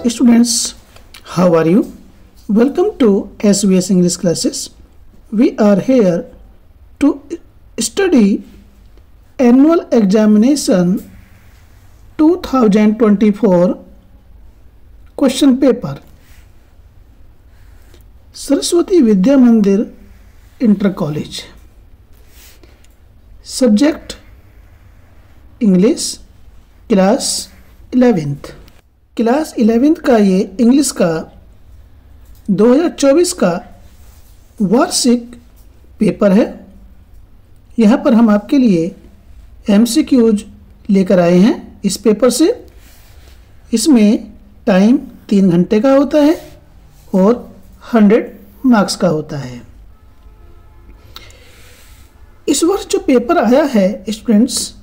Students, how are you? Welcome to SVS English classes. We are here to study Annual Examination 2024 question paper. Saraswati Vidya मंदिर inter college. Subject English, class 11th. Class 11th का ये English का 2024 का वार्षिक paper है. यहाँ पर हम आपके लिए MCQs लेकर आए हैं इस पेपर से. इसमें टाइम 3 घंटे का होता है और 100 मार्क्स का होता है. इस वर्ष जो पेपर आया है स्टूडेंट्स,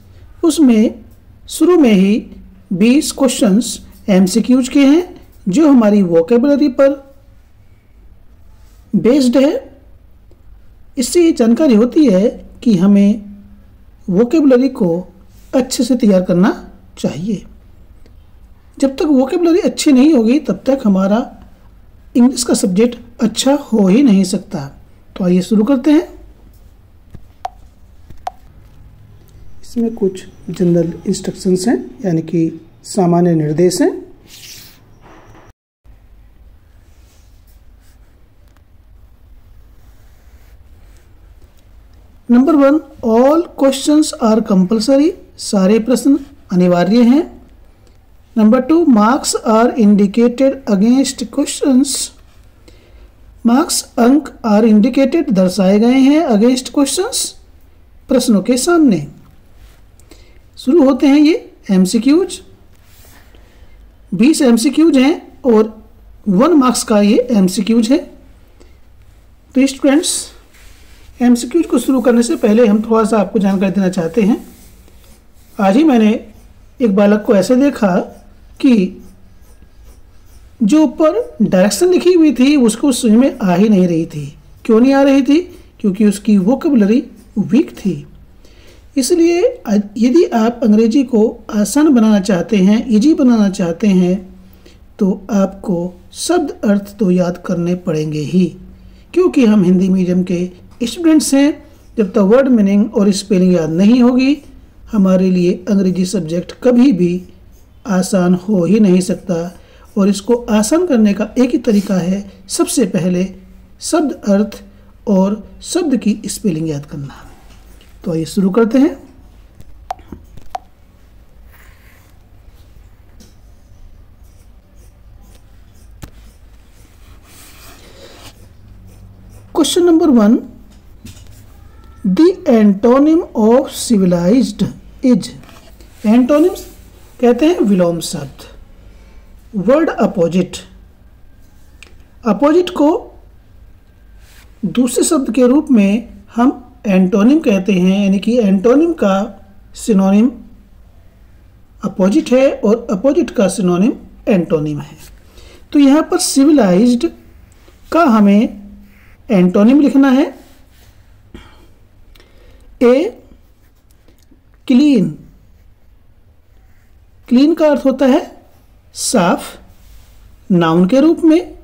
उसमें शुरू में ही 20 क्वेश्चंस MCQs के हैं जो हमारी वोकेबलरी पर बेस्ड है. इससे ये जानकारी होती है कि हमें वोकेबलरी को अच्छे से तैयार करना चाहिए. जब तक वोकेबलरी अच्छी नहीं होगी तब तक हमारा इंग्लिश का सब्जेक्ट अच्छा हो ही नहीं सकता. तो आइए शुरू करते हैं. इसमें कुछ जनरल इंस्ट्रक्शंस हैं, यानी कि सामान्य निर्देश हैं. Number 1, all questions are compulsory. सारे प्रश्न अनिवार्य हैं. Number 2, marks are indicated against questions. Marks अंक आर इंडिकेटेड दर्शाए गए हैं अगेंस्ट क्वेश्चंस, प्रश्नों के सामने. शुरू होते हैं ये MCQs. 20 MCQs हैं और 1 मार्क्स का ये MCQs है. तो स्टूडेंट्स, MCQs को शुरू करने से पहले हम थोड़ा सा आपको जानकारी देना चाहते हैं. आज ही मैंने एक बालक को ऐसे देखा कि जो ऊपर डायरेक्शन लिखी हुई थी उसको समझ में आ ही नहीं रही थी. क्यों नहीं आ रही थी? क्योंकि उसकी वोकेबलरी वीक थी. इसलिए यदि आप अंग्रेजी को आसान बनाना चाहते हैं, इजी बनाना चाहते हैं, तो आपको शब्द अर्थ तो याद करने पड़ेंगे ही, क्योंकि हम हिंदी मीडियम के स्टूडेंट्स हैं. जब तक वर्ड मीनिंग और स्पेलिंग याद नहीं होगी, हमारे लिए अंग्रेजी सब्जेक्ट कभी भी आसान हो ही नहीं सकता. और इसको आसान करने का एक ही तरीका है, सबसे पहले शब्द अर्थ और शब्द की स्पेलिंग याद करना. तो आइए शुरू करते हैं. Question number 1, the antonym of civilized is. Antonyms कहते हैं विलोम शब्द. Word opposite. अपोजिट को दूसरे शब्द के रूप में हम एंटोनिम कहते हैं, यानी कि एंटोनिम का सिनोनिम अपोजिट है और अपोजिट का सिनोनिम एंटोनिम है. तो यहाँ पर सिविलाइज्ड का हमें एंटोनिम लिखना है. ए, क्लीन. क्लीन का अर्थ होता है साफ, नाउन के रूप में,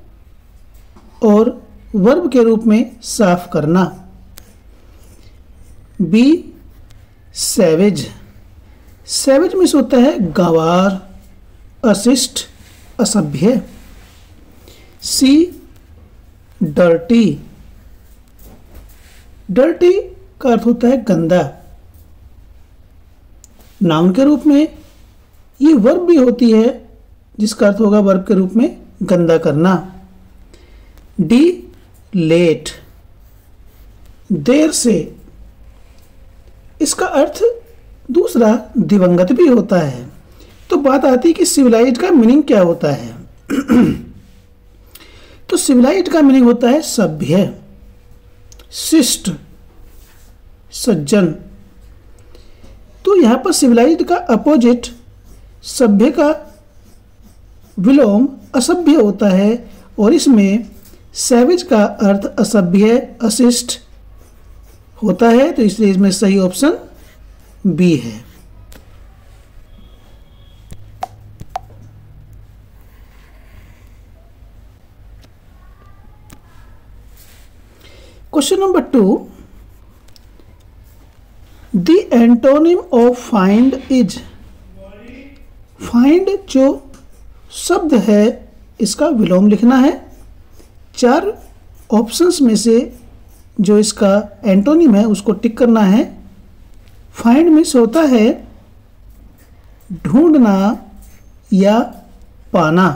और वर्ब के रूप में साफ करना. B, savage. सैवेज मीन्स होता है गंवार, अशिष्ट, असभ्य. सी, डर्टी. डर्टी का अर्थ होता है गंदा, नाउन के रूप में. ये वर्ब भी होती है जिसका अर्थ होगा वर्ब के रूप में गंदा करना. D, late. देर से. इसका अर्थ दूसरा दिवंगत भी होता है. तो बात आती है कि सिविलाइज्ड का मीनिंग क्या होता है. तो सिविलाइज्ड का मीनिंग होता है सभ्य, शिष्ट, सज्जन. तो यहां पर सिविलाइज्ड का अपोजिट सभ्य का विलोम असभ्य होता है, और इसमें सैवेज का अर्थ असभ्य, अशिष्ट होता है. तो इसलिए इसमें सही ऑप्शन बी है. Question number 2, the antonym of find is. Find जो शब्द है इसका विलोम लिखना है। 4 ऑप्शंस में से जो इसका एंटोनिम है उसको टिक करना है। फाइंड मीन्स होता है ढूंढना या पाना।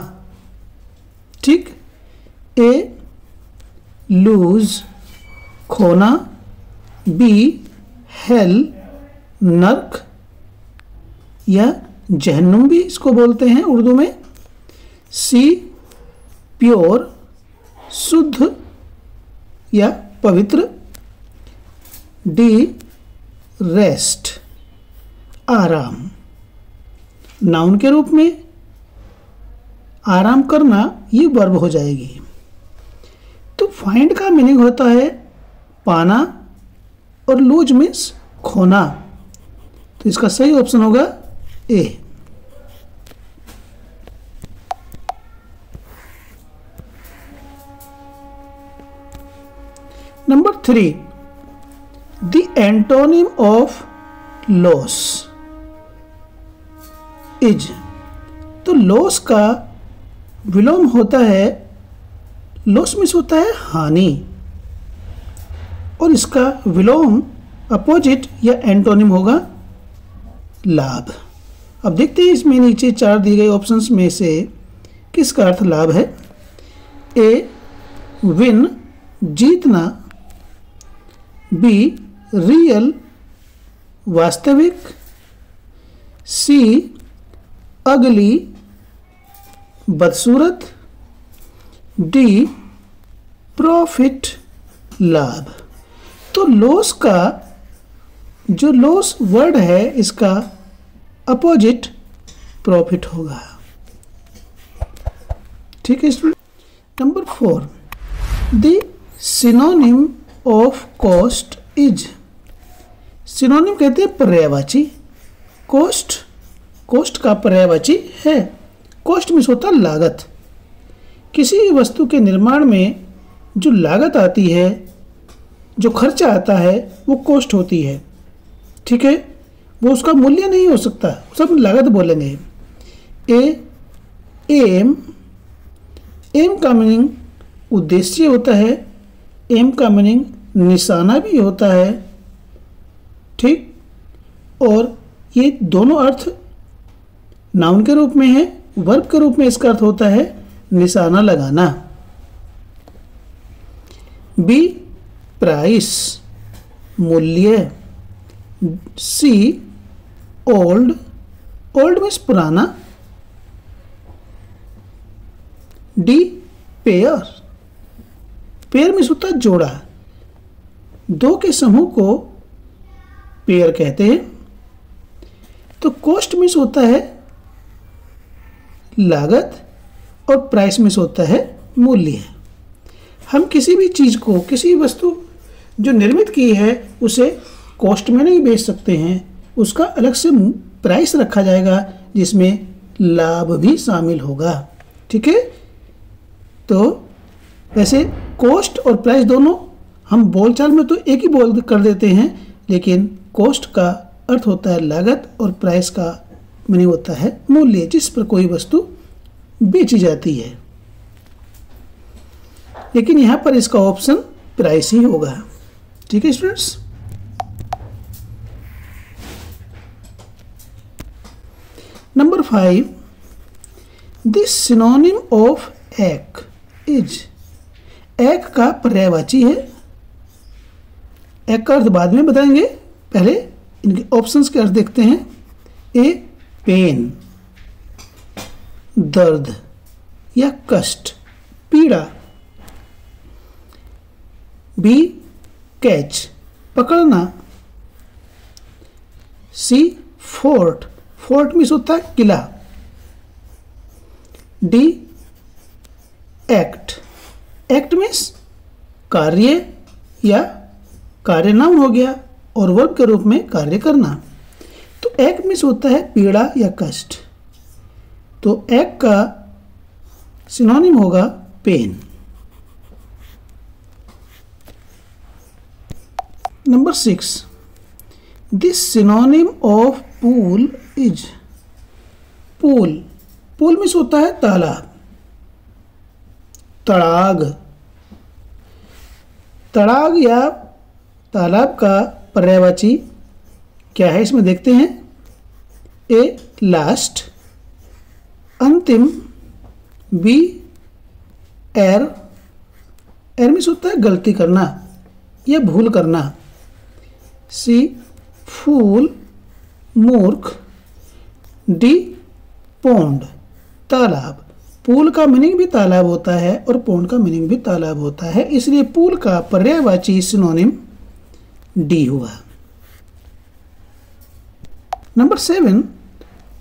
ठीक। ए लूज खोना, बी हेल नर्क या जहन्नुम भी इसको बोलते हैं उर्दू में, सी प्योर शुद्ध या पवित्र, डी रेस्ट आराम। नाउन के रूप में आराम करना ये वर्ब हो जाएगी। तो फाइंड का मीनिंग होता है पाना और लूज मीन्स खोना। तो इसका सही ऑप्शन होगा A. Number 3, the antonym of loss is. तो लॉस का विलोम होता है, लॉस मीन्स होता है हानि, और इसका विलोम अपोजिट या एंटोनिम होगा लाभ। अब देखते हैं इसमें नीचे 4 दिए गए ऑप्शंस में से किसका अर्थ लाभ है। ए विन जीतना, बी रियल वास्तविक, सी अगली बदसूरत, डी प्रॉफिट लाभ। तो लॉस का जो लॉस वर्ड है इसका अपोजिट प्रॉफिट होगा। ठीक है student. Number 4, the synonym of cost is. Synonym कहते हैं पर्यायवाची। कॉस्ट का पर्यायवाची है। कॉस्ट मीन्स होता है लागत। किसी भी वस्तु के निर्माण में जो लागत आती है, जो खर्चा आता है, वो कॉस्ट होती है। ठीक है, वो उसका मूल्य नहीं हो सकता, सब लागत बोलेंगे। एम का मीनिंग उद्देश्य होता है। एम का मीनिंग निशाना भी होता है। ठीक। और ये दोनों अर्थ नाउन के रूप में है, वर्ब के रूप में इसका अर्थ होता है निशाना लगाना। बी प्राइस मूल्य, सी ओल्ड मीन्स पुराना, डी पेयर मीन्स होता है जोड़ा। 2 के समूह को पेयर कहते हैं। तो कॉस्ट मीन्स होता है लागत और प्राइस मीन्स होता है मूल्य। हम किसी भी चीज़ को, किसी वस्तु जो निर्मित की है उसे कॉस्ट में नहीं बेच सकते हैं, उसका अलग से प्राइस रखा जाएगा जिसमें लाभ भी शामिल होगा। ठीक है। तो वैसे कॉस्ट और प्राइस दोनों हम बोलचाल में तो एक ही बोल कर देते हैं, लेकिन कॉस्ट का अर्थ होता है लागत और प्राइस का मीनिंग होता है मूल्य, जिस पर कोई वस्तु बेची जाती है। लेकिन यहाँ पर इसका ऑप्शन प्राइस ही होगा। ठीक है students. Number 5, the synonym of एक इज। एक का पर्यायवाची है। एक का अर्थ बाद में बताएंगे, पहले इनके ऑप्शंस के अर्थ देखते हैं। ए पेन दर्द या कष्ट, पीड़ा। बी कैच पकड़ना, सी फोर्ट मीन्स होता है किला, डी एक्ट मीन्स कार्य या कार्य नाउन हो गया और वर्ब के रूप में कार्य करना। तो एक मीन्स होता है पीड़ा या कष्ट। तो एक का सिनोनिम होगा pen. Number 6, this synonym of pool is. Pool, pool means होता है तालाब, तड़ाग। तड़ाग या तालाब का पर्यायवाची क्या है इसमें देखते हैं। ए लास्ट, अंतिम, बी एर, एर मीन्स होता है गलती करना या भूल करना, सी फूल मूर्ख, डी पोंड तालाब। पूल का मीनिंग भी तालाब होता है और पोंड का मीनिंग भी तालाब होता है, इसलिए पूल का पर्यायवाची सिनोनिम डी हुआ। Number 7,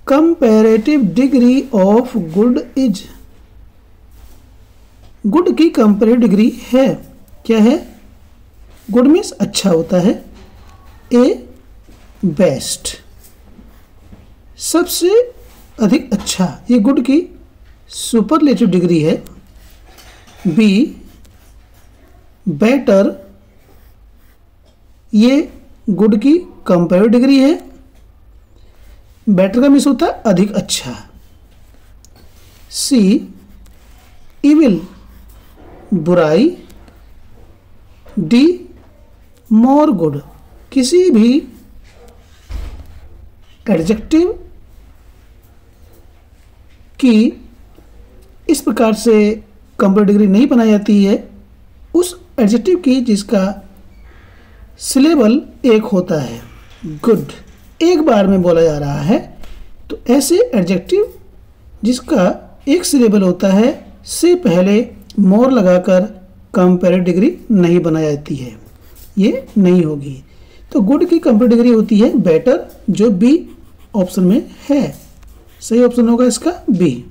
comparative degree of good is. Good की कंपैरेटिव डिग्री है, क्या है? गुड मीन्स अच्छा होता है। ए बेस्ट, सबसे अधिक अच्छा, ये गुड की सुपरलेटिव डिग्री है। बी बेटर, ये गुड की कंपैरेटिव डिग्री है। बेटर का मीन्स होता है अधिक अच्छा। सी इविल, बुराई। डी मोर गुड, किसी भी एडजेक्टिव की इस प्रकार से कंपैरेटिव डिग्री नहीं बनाई जाती है, उस एडजेक्टिव की जिसका सिलेबल एक होता है। गुड एक बार में बोला जा रहा है, तो ऐसे एडजेक्टिव जिसका एक सिलेबल होता है से पहले मोर लगाकर कंपैरेटिव डिग्री नहीं बनाई जाती है, ये नहीं होगी। तो गुड की कंपैरेटिव डिग्री होती है बेटर, जो बी ऑप्शन में है। सही ऑप्शन होगा इसका B.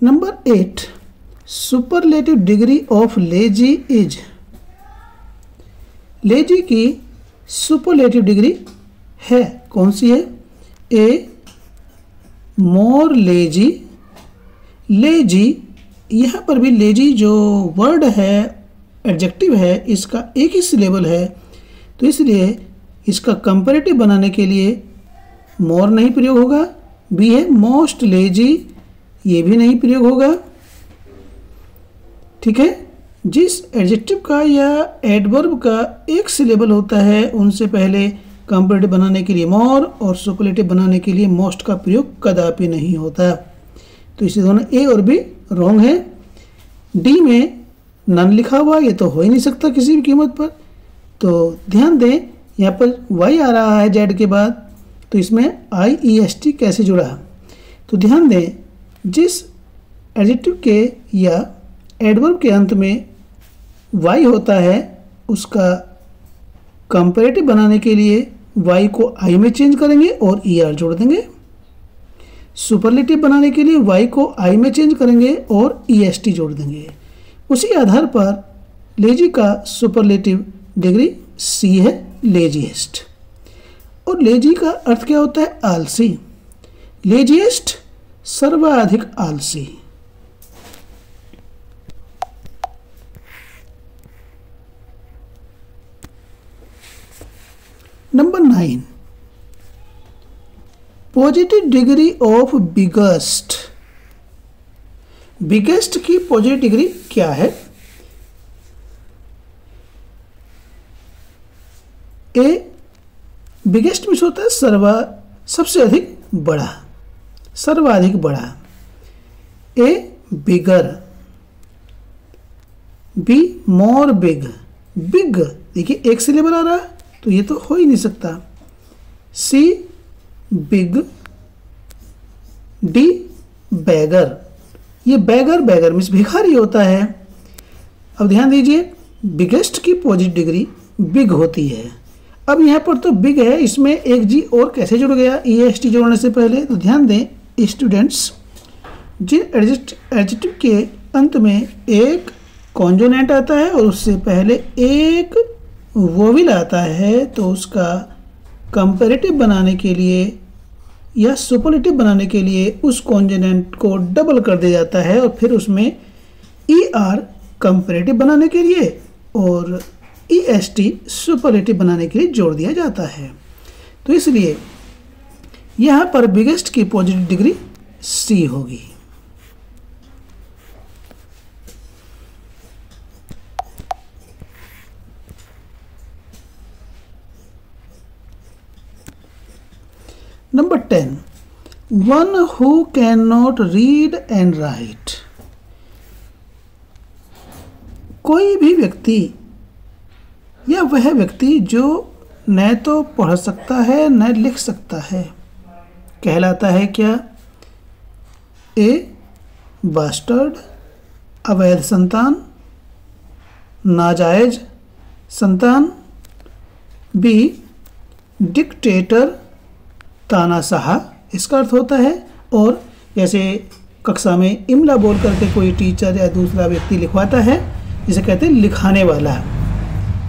Number 8, superlative degree of lazy is. Lazy की सुपरलेटिव डिग्री है, कौन सी है? ए मोर लेजी। लेजी, यहाँ पर भी लेजी जो वर्ड है एडजेक्टिव है, इसका एक ही सिलेबल है, तो इसलिए इसका कंपैरेटिव बनाने के लिए मोर नहीं प्रयोग होगा। बी है मोस्ट लेजी, ये भी नहीं प्रयोग होगा। ठीक है, जिस एडजेक्टिव का या एडवर्ब का एक सिलेबल होता है उनसे पहले कंपैरेटिव बनाने के लिए मोर और सुपरलेटिव बनाने के लिए मोस्ट का प्रयोग कदापि नहीं होता। तो इसे दोनों ए और बी रॉन्ग है। डी में नन लिखा हुआ, ये तो हो ही नहीं सकता किसी भी कीमत पर। तो ध्यान दें, यहाँ पर वाई आ रहा है जेड के बाद, तो इसमें आई ई एस टी कैसे जुड़ा? तो ध्यान दें, जिस एडजेक्टिव के या एडवर्ब के अंत में वाई होता है उसका कंपैरेटिव बनाने के लिए वाई को आई में चेंज करेंगे और ई आर जोड़ देंगे। सुपरलेटिव बनाने के लिए वाई को आई में चेंज करेंगे और ई एस टी जोड़ देंगे। उसी आधार पर लेजी का सुपरलेटिव डिग्री सी है, लेजीएस्ट। और लेजी का अर्थ क्या होता है? आलसी। लेजीएस्ट सर्वाधिक आलसी। Number 9, positive degree of biggest. Biggest की पॉजिटिव डिग्री क्या है? ए बिगेस्ट मीन्स होता है सबसे अधिक बड़ा, सर्वाधिक बड़ा। A bigger. B more big. Big देखिए एक सिलेबल आ रहा है, तो ये तो हो ही नहीं सकता। C big. D beggar. ये बैगर मीन्स भिखारी होता है। अब ध्यान दीजिए, बिगेस्ट की पॉजिटिव डिग्री बिग होती है। अब यहाँ पर तो बिग है, इसमें एक जी और कैसे जुड़ गया ई एस टी जोड़ने से पहले? तो ध्यान दें स्टूडेंट्स, जिन एडजेक्टिव के अंत में एक कॉन्जोनेंट आता है और उससे पहले एक वोवेल आता है, तो उसका कंपैरेटिव बनाने के लिए या सुपरलेटिव बनाने के लिए उस कॉन्जोनेंट को डबल कर दिया जाता है और फिर उसमें ER कंपैरेटिव बनाने के लिए और EST सुपरलेटिव बनाने के लिए जोड़ दिया जाता है। तो इसलिए यहाँ पर बिगेस्ट की पॉजिटिव डिग्री C होगी। Number 10, one who can not read and right. कोई भी व्यक्ति या वह व्यक्ति जो न तो पढ़ सकता है न लिख सकता है कहलाता है क्या? A बास्टर्ड, अवैध संतान, नाजायज संतान, B डिक्टेटर, तानाशाह इसका अर्थ होता है। और जैसे कक्षा में इमला बोल करके कोई टीचर या दूसरा व्यक्ति लिखवाता है, जिसे कहते हैं लिखाने वाला,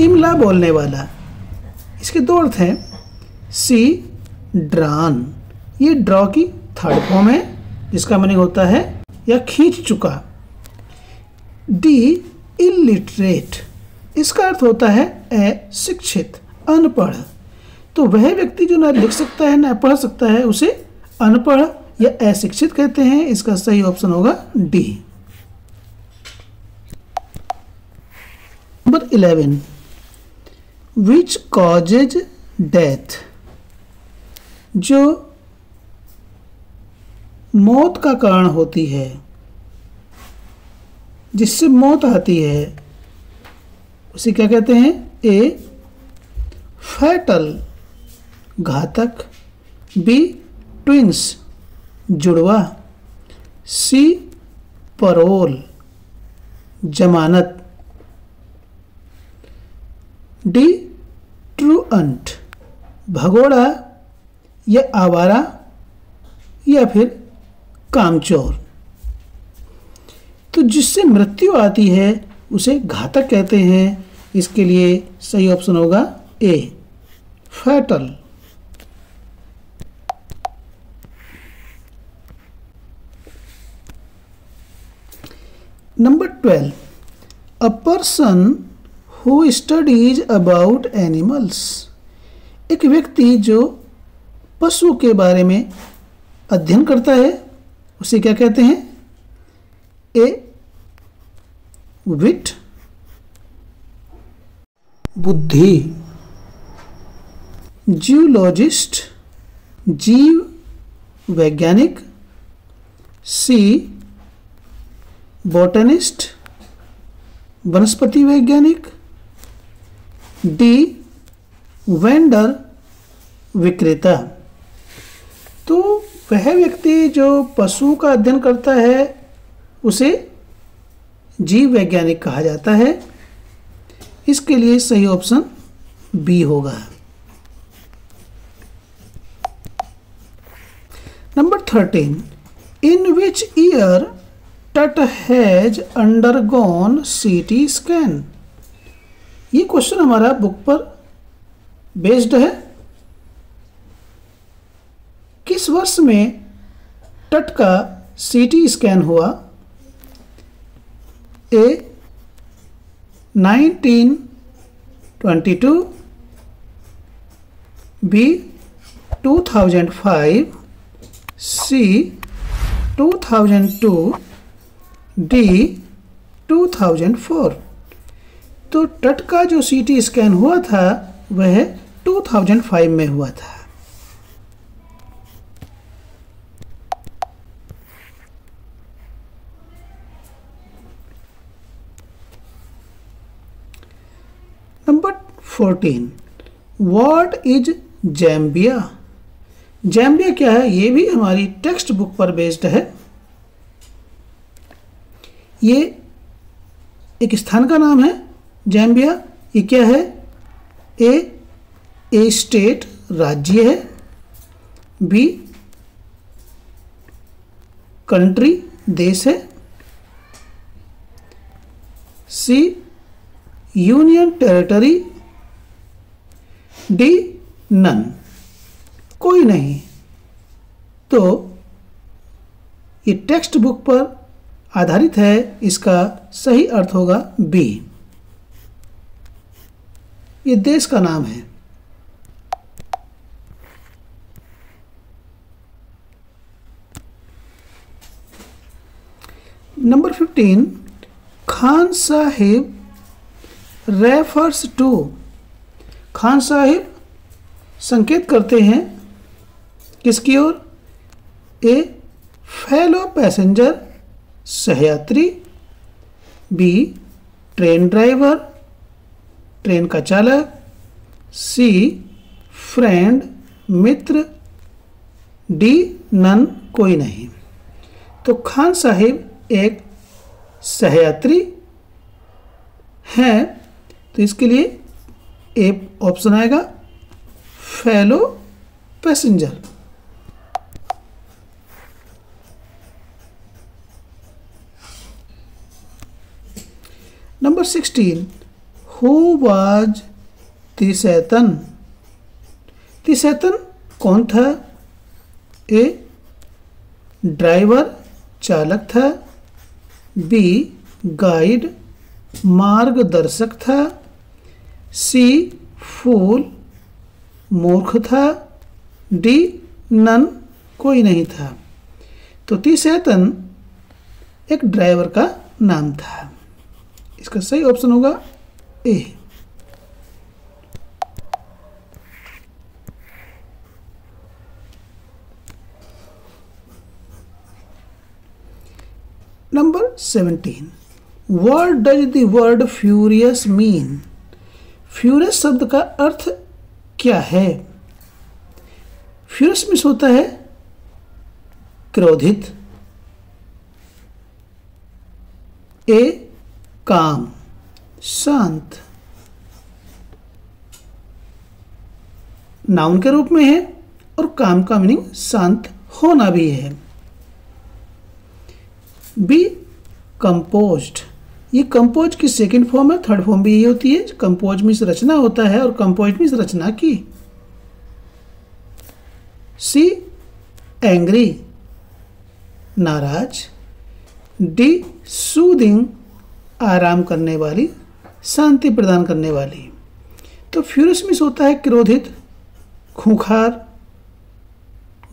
इमला बोलने वाला। इसके दो अर्थ हैं। C ड्रान, ये ड्रॉ की थर्ड फॉर्म है जिसका मीनिंग होता है या खींच चुका। D इलिटरेट, इसका अर्थ होता है अशिक्षित, अनपढ़। तो वह व्यक्ति जो ना लिख सकता है ना पढ़ सकता है उसे अनपढ़ या अशिक्षित कहते हैं। इसका सही ऑप्शन होगा D। Number 11, which causes death, जो मौत का कारण होती है, जिससे मौत आती है, उसे क्या कहते हैं? A फैटल, घातक, B ट्विंस, जुड़वा, C परोल, जमानत, D ट्रूअंट, भगोड़ा या आवारा या फिर कामचोर। तो जिससे मृत्यु आती है उसे घातक कहते हैं। इसके लिए सही ऑप्शन होगा A fatal. Number 12, a person who studies about animals, एक व्यक्ति जो पशु के बारे में अध्ययन करता है उसे क्या कहते हैं? A विट, बुद्धि, जियोलॉजिस्ट, जीव वैज्ञानिक, C बॉटनिस्ट, वनस्पति वैज्ञानिक, D वेंडर, विक्रेता। तो वह व्यक्ति जो पशु का अध्ययन करता है उसे जीव वैज्ञानिक कहा जाता है। इसके लिए सही ऑप्शन B होगा। नंबर 13, इन विच ईयर टट हैज अंडरगॉन CT स्कैन। ये क्वेश्चन हमारा बुक पर बेस्ड है। किस वर्ष में टट का CT स्कैन हुआ? A 1922, B 2005, C 2002, D 2004। तो टट का जो CT स्कैन हुआ था वह 2005 में हुआ था। Number 14, what is Zambia. Zambia क्या है? ये भी हमारी टेक्स्ट बुक पर बेस्ड है। ये एक स्थान का नाम है जैम्बिया। ये क्या है? ए स्टेट, राज्य है। B कंट्री, देश है। C union territory, D none, कोई नहीं। तो ये टेक्स्ट बुक पर आधारित है, इसका सही अर्थ होगा बी। ये देश का नाम है। Number 15, Khan Sahib refers to. Khan Sahib संकेत करते हैं किसकी ओर? ए फेलो पैसेंजर, सहयात्री। बी ट्रेन ड्राइवर, ट्रेन का चालक। सी फ्रेंड, मित्र। डी नन, कोई नहीं। तो खान साहिब एक सहयात्री हैं, तो इसके लिए ए ऑप्शन आएगा, fellow passenger. Number 16, who was तिसैतन। तिसैतन कौन था? ए ड्राइवर, चालक था। बी गाइड, मार्गदर्शक था। सी फूल, मूर्ख था। डी नन, कोई नहीं था। तो तिसैतन एक ड्राइवर का नाम था। इसका सही ऑप्शन होगा A. Number 17, what does the word furious mean. Furious शब्द का अर्थ क्या है? फ्यूरियस मीन्स होता है क्रोधित। ए काम, शांत, नाउन के रूप में है और काम का मीनिंग शांत होना भी है। बी कंपोज्ड, ये कंपोज की सेकंड फॉर्म है, थर्ड फॉर्म भी ये होती है। कंपोज मीन्स रचना होता है और कंपोज मीन्स रचना की। सी एंग्री, नाराज। डी सूदिंग, आराम करने वाली, शांति प्रदान करने वाली। तो फ्यूरियस मीन्स होता है क्रोधित, खूंखार,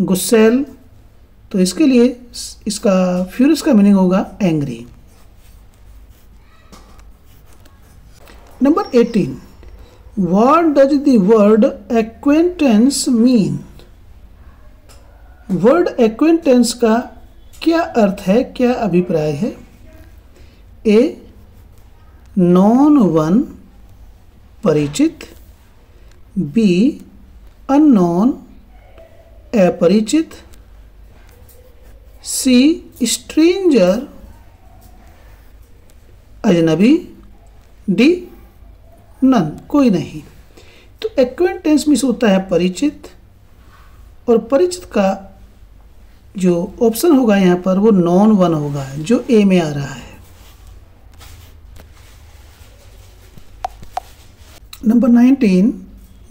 गुस्सैल। तो इसके लिए इसका फ्यूरियस का मीनिंग होगा angry. Number 18, what does the word acquaintance mean. Word acquaintance का क्या अर्थ है, क्या अभिप्राय है? ए नॉन वन, परिचित। बी अननोन, अपरिचित। सी स्ट्रेंजर, अजनबी। डी नन, कोई नहीं। तो एक्वेंटेंस मीन्स होता है परिचित, और परिचित का जो ऑप्शन होगा यहाँ पर वो नॉन वन होगा, जो ए में आ रहा है। Number 19,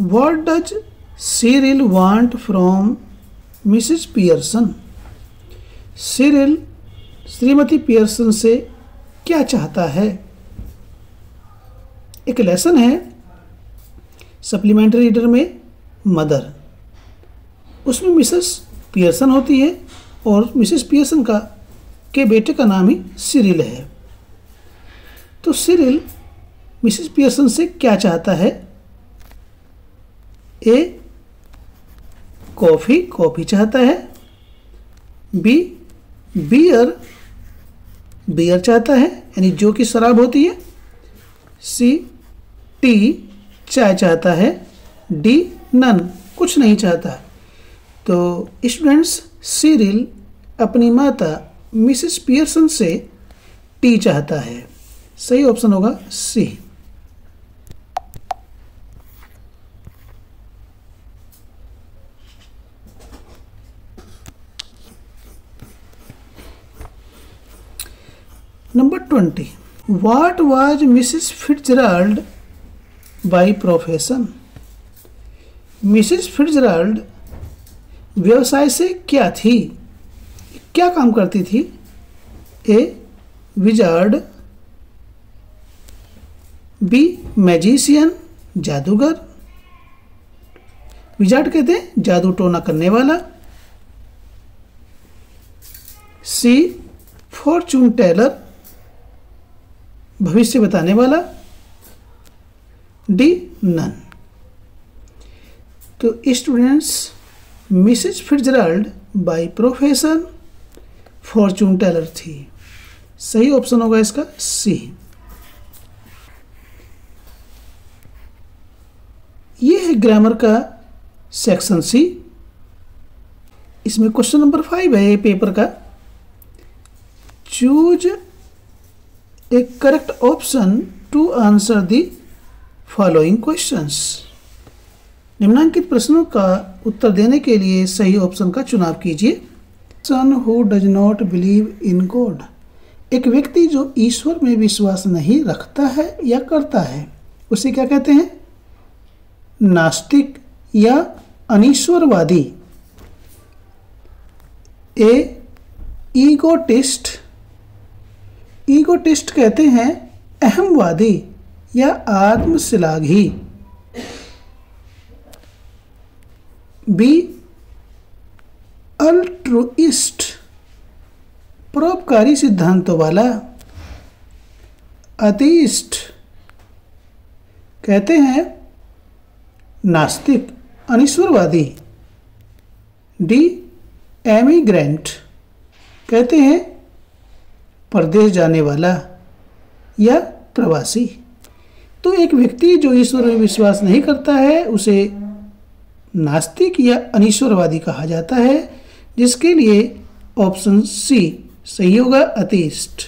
what does Cyril want from Mrs Pearson. Cyril Shrimati Pearson से क्या चाहता है? एक लेसन है सप्लीमेंट्री रीडर में, मदर, उसमें मिसेस पियर्सन होती है और मिसेस पियर्सन के बेटे का नाम ही सिरिल है। तो सिरिल मिसेस पियर्सन से क्या चाहता है? ए कॉफ़ी, कॉफ़ी चाहता है। बी बियर, बियर चाहता है, यानी जो कि शराब होती है। सी टी, चाय चाहता है। डी नन, कुछ नहीं चाहता। तो स्टूडेंट्स, सिरिल अपनी माता मिसेस पियर्सन से टी चाहता है। सही ऑप्शन होगा C. Number 20, what was Mrs Fitzgerald by profession. Mrs Fitzgerald व्यवसाय से क्या थी, क्या काम करती थी? ए विजार्ड, बी मैजिशियन, जादूगर, विजार्ड कहते हैं जादू टोना करने वाला, सी फॉर्चून टेलर, भविष्य बताने वाला, डी नन। तो students, Mrs Fitzgerald by profession fortune teller थी। सही ऑप्शन होगा इसका सी। ये है ग्रामर का सेक्शन सी। इसमें क्वेश्चन नंबर 5 है ये पेपर का। Choose a correct option to answer the following questions. निम्नांकित प्रश्नों का उत्तर देने के लिए सही ऑप्शन का चुनाव कीजिए। सन who does not believe in God, एक व्यक्ति जो ईश्वर में विश्वास नहीं रखता है या करता है उसे क्या कहते हैं? नास्तिक या अनीश्वरवादी। ए ईगोटिस्ट, ईगोटिस्ट कहते हैं अहमवादी या आत्मश्लाघी। बी अल्ट्रुइस्ट, परोपकारी सिद्धांतों वाला। अतीइस्ट कहते हैं नास्तिक, अनीश्वरवादी। डी एमिग्रेंट कहते हैं परदेश जाने वाला या प्रवासी। तो एक व्यक्ति जो ईश्वर में विश्वास नहीं करता है उसे नास्तिक या अनीश्वरवादी कहा जाता है, जिसके लिए ऑप्शन सी सही होगा, अतीइस्ट।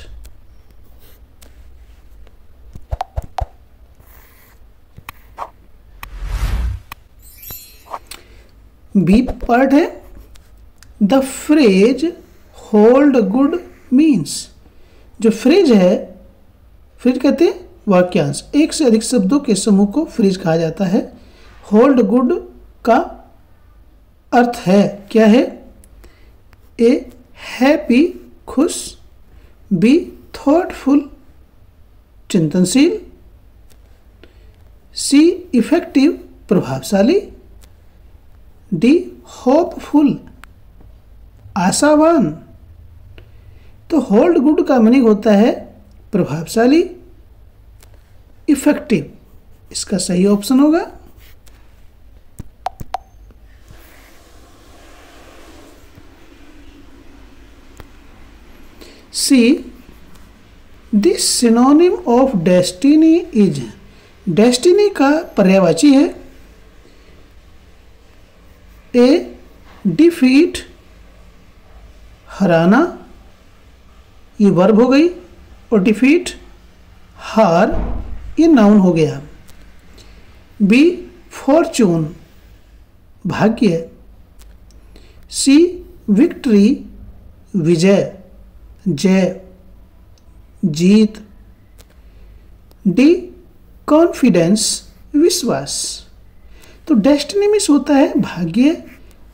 बी पार्ट है the phrase hold good means. जो फ्रेज है, फ्रेज कहते हैं वाक्यांश, एक से अधिक शब्दों के समूह को फ्रेज कहा जाता है। होल्ड गुड का अर्थ है क्या है? ए हैप्पी, खुश। बी थॉटफुल, चिंतनशील। सी इफेक्टिव, प्रभावशाली। डी होपफुल, आशावान। तो होल्ड गुड का मीनिंग होता है प्रभावशाली, इफेक्टिव। इसका सही ऑप्शन होगा C. This synonym of destiny is, destiny का पर्यायवाची है। ए डिफीट, हराना, ये वर्ब हो गई, और डिफीट हार, ये नाउन हो गया। बी फॉर्चून, भाग्य। सी विक्ट्री, विजय, जय, जीत। डी कॉन्फिडेंस, विश्वास। तो डेस्टिनी मिस होता है भाग्य,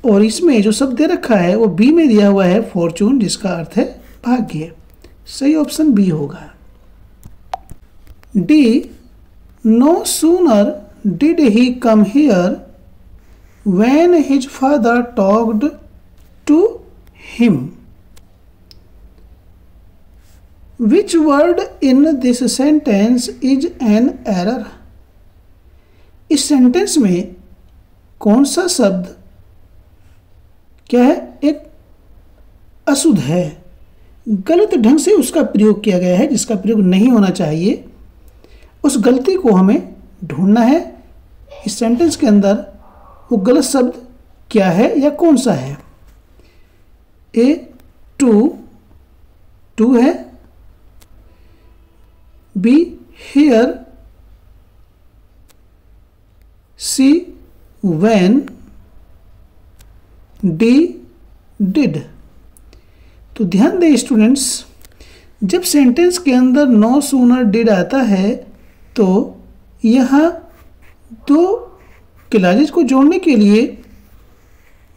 और इसमें जो शब्द दे रखा है वो बी में दिया हुआ है फॉर्चून, जिसका अर्थ है भाग्य। सही ऑप्शन बी होगा। D no sooner did he come here when his father talked to him. Which word in this sentence is an error. इस सेंटेंस में कौन सा शब्द क्या है? एक अशुद्ध है, गलत ढंग से उसका प्रयोग किया गया है, जिसका प्रयोग नहीं होना चाहिए। उस गलती को हमें ढूंढना है। इस सेंटेंस के अंदर वो गलत शब्द क्या है या कौन सा है? ए टू, टू है। Be here. See when. D did. तो ध्यान दें स्टूडेंट्स, जब सेंटेंस के अंदर नो सूनर डिड आता है तो यहाँ दो क्लॉजेज को जोड़ने के लिए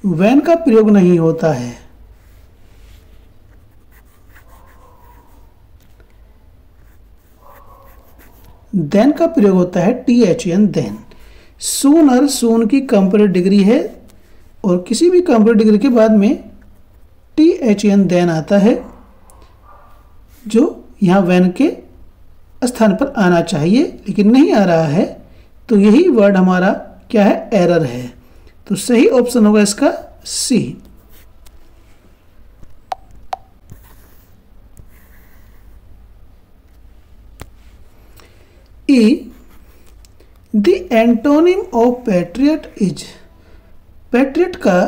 व्हेन का प्रयोग नहीं होता है। देन का प्रयोग होता है THEN देन। सूनर सून की कंपेरेटिव डिग्री है और किसी भी कंपेरेटिव डिग्री के बाद में THEN देन आता है, जो यहाँ व्हेन के स्थान पर आना चाहिए लेकिन नहीं आ रहा है, तो यही वर्ड हमारा क्या है, एरर है। तो सही ऑप्शन होगा इसका C. E, the antonym of patriot is. Patriot का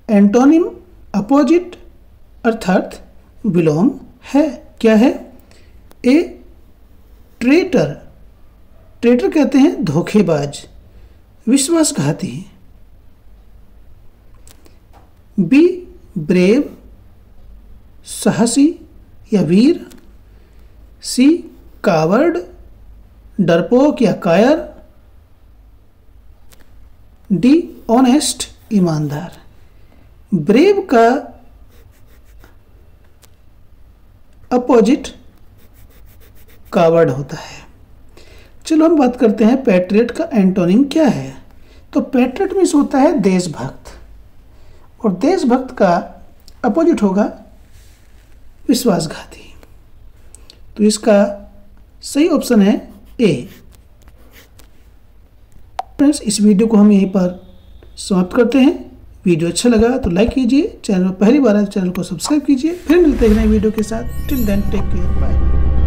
एंटोनिम अपोजिट अर्थात विलोम है, क्या है? ए, ट्रेटर। ट्रेटर कहते हैं धोखेबाज, विश्वासघाती। बी, ब्रेव, साहसी या वीर। सी, कावर्ड, डरपोक या कायर। डी, ऑनेस्ट, ईमानदार। ब्रेव का अपोजिट कावर्ड होता है। चलो हम बात करते हैं पैट्रियट का एंटोनिम क्या है। तो पैट्रियट मीन्स होता है देशभक्त, और देशभक्त का अपोजिट होगा विश्वासघाती। तो इसका सही ऑप्शन है ए। फ्रेंड्स, इस वीडियो को हम यहीं पर समाप्त करते हैं। वीडियो अच्छा लगा तो लाइक कीजिए, चैनल पर पहली बार आए तो चैनल को सब्सक्राइब कीजिए। फिर मिलते हैं नए वीडियो के साथ। Till then take care, bye.